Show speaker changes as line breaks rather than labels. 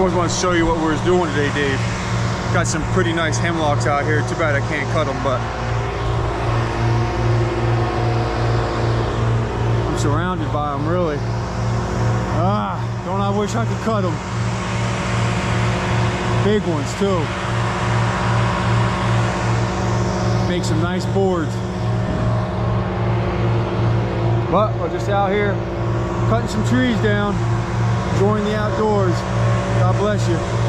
always want to show you what we was doing today, Dave. Got some pretty nice hemlocks out here. Too bad I can't cut them, but I'm surrounded by them, really. Don't I wish I could cut them. Big ones, too. Make some nice boards. But we're just out here cutting some trees down, enjoying the outdoors. God bless you.